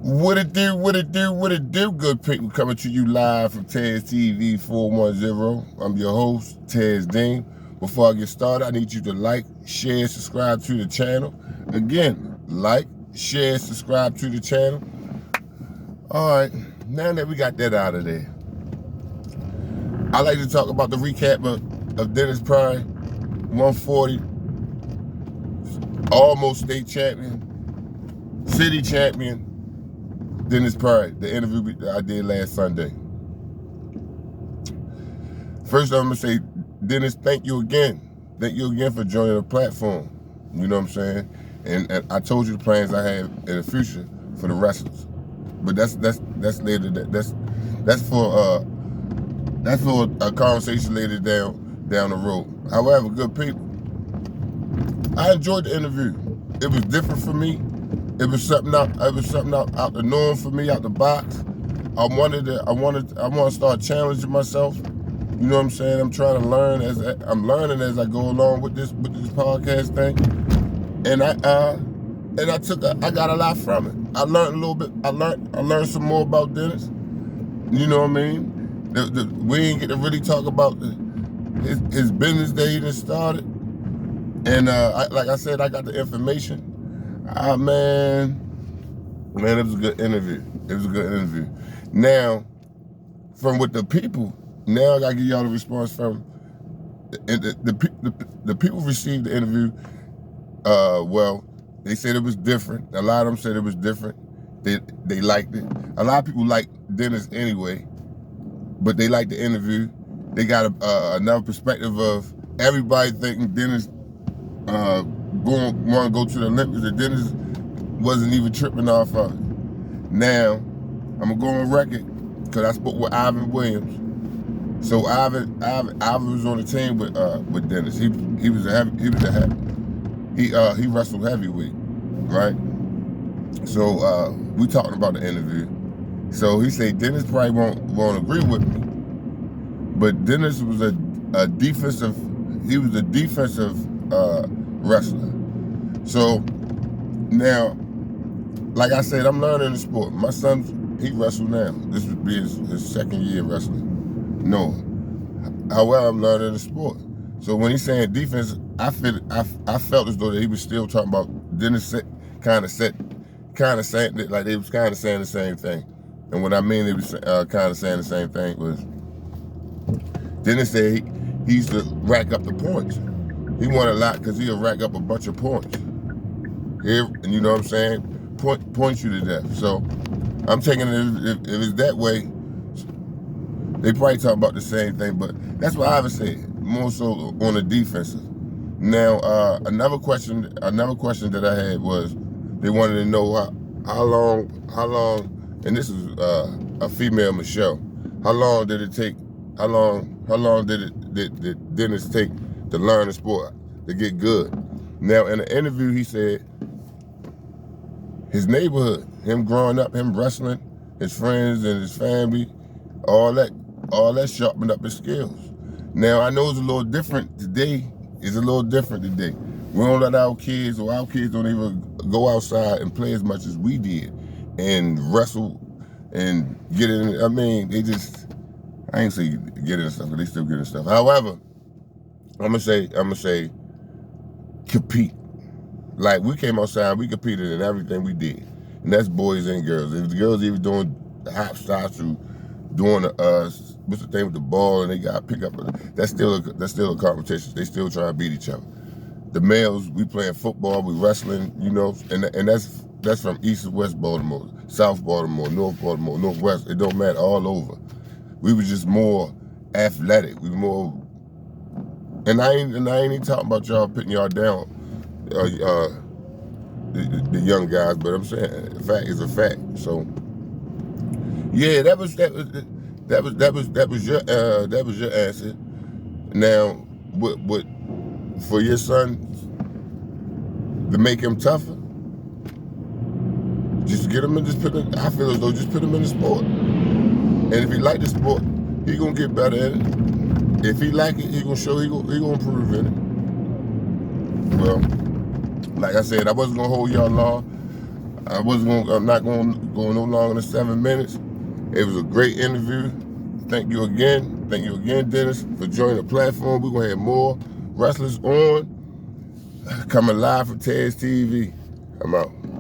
What it do, what it do, what it do, good people, coming to you live from Tez TV 410. I'm your host, Tez Dean. Before I get started, I need you to like, share, subscribe to the channel. Again, like, share, subscribe to the channel. All right, now that we got that out of there, I like to talk about the recap of Dennis Pride, 140, almost state champion, city champion, Dennis Pride, the interview that I did last Sunday. First, I'm going to say, Dennis, thank you again. Thank you again for joining the platform. You know what I'm saying? And I told you the plans I have in the future for the wrestlers. But that's later. That's for a conversation later down the road. However, good people, I enjoyed the interview. It was different for me. It was something out the norm for me, out the box. I want to start challenging myself. You know what I'm saying? I'm trying to learn I'm learning as I go along with this podcast thing. And I got a lot from it. I learned a little bit. I learned some more about Dennis. You know what I mean? We ain't get to really talk about his business that he just started. And like I said, I got the information. Man, it was a good interview. It was a good interview. Now, from with the people, now I gotta give y'all the response from the people received the interview. Well, they said it was different. A lot of them said it was different. They liked it. A lot of people like Dennis anyway, but they liked the interview. They got another perspective of everybody thinking Dennis want to go to the Olympics, that Dennis wasn't even tripping off of it. Now, I'm gonna go on record because I spoke with Ivan Williams. So Ivan was on the team with Dennis. He wrestled heavyweight, right? So we talking about the interview. So he said Dennis probably won't agree with me, but Dennis was a defensive. He was a defensive wrestler. So now, like I said, I'm learning the sport. My son, he wrestles now. This would be his second year wrestling. No. However, I'm learning the sport. So when he's saying defense, I felt as though that he was still talking about Dennis kind of saying that, like they was kind of saying the same thing. And what I mean they was kind of saying the same thing was Dennis said he used to rack up the points. He won a lot because he'll rack up a bunch of points. Here, and you know what I'm saying? Point you to death. So I'm taking it, if it's that way, they probably talk about the same thing, but that's what Ivan said, more so on the defensive. Now, another question that I had was, they wanted to know how long, and this is a female Michelle, how long did Dennis take to learn the sport, to get good? Now, in the interview, he said his neighborhood, him growing up, him wrestling, his friends and his family, all that sharpened up his skills. Now, I know it's a little different today. We don't let our kids don't even go outside and play as much as we did and wrestle and get in. I mean, I ain't say get in stuff, but they still get in stuff. However, I'm gonna say compete. Like, we came outside, we competed in everything we did. And that's boys and girls. If the girls even doing the hopscotch or doing what's the thing with the ball and they got to pick up, that's still a competition. They still try to beat each other. The males, we playing football, we wrestling, you know, and that's from East and West Baltimore, South Baltimore, North Baltimore, Northwest. It don't matter, all over. We were just more athletic. We were more, and I ain't even talking about y'all putting y'all down, the young guys, but I'm saying the fact is a fact. So yeah, that was your answer. Now, what for your son to make him tougher? Just get him and I feel as though just put him in the sport. And if he like the sport, he gonna get better at it. If he like it, he gonna improve in it. Well, like I said, I wasn't gonna hold y'all long. I'm not going to go no longer than 7 minutes. It was a great interview. Thank you again. Thank you again, Dennis, for joining the platform. We're going to have more wrestlers on, coming live from Taz TV. I'm out.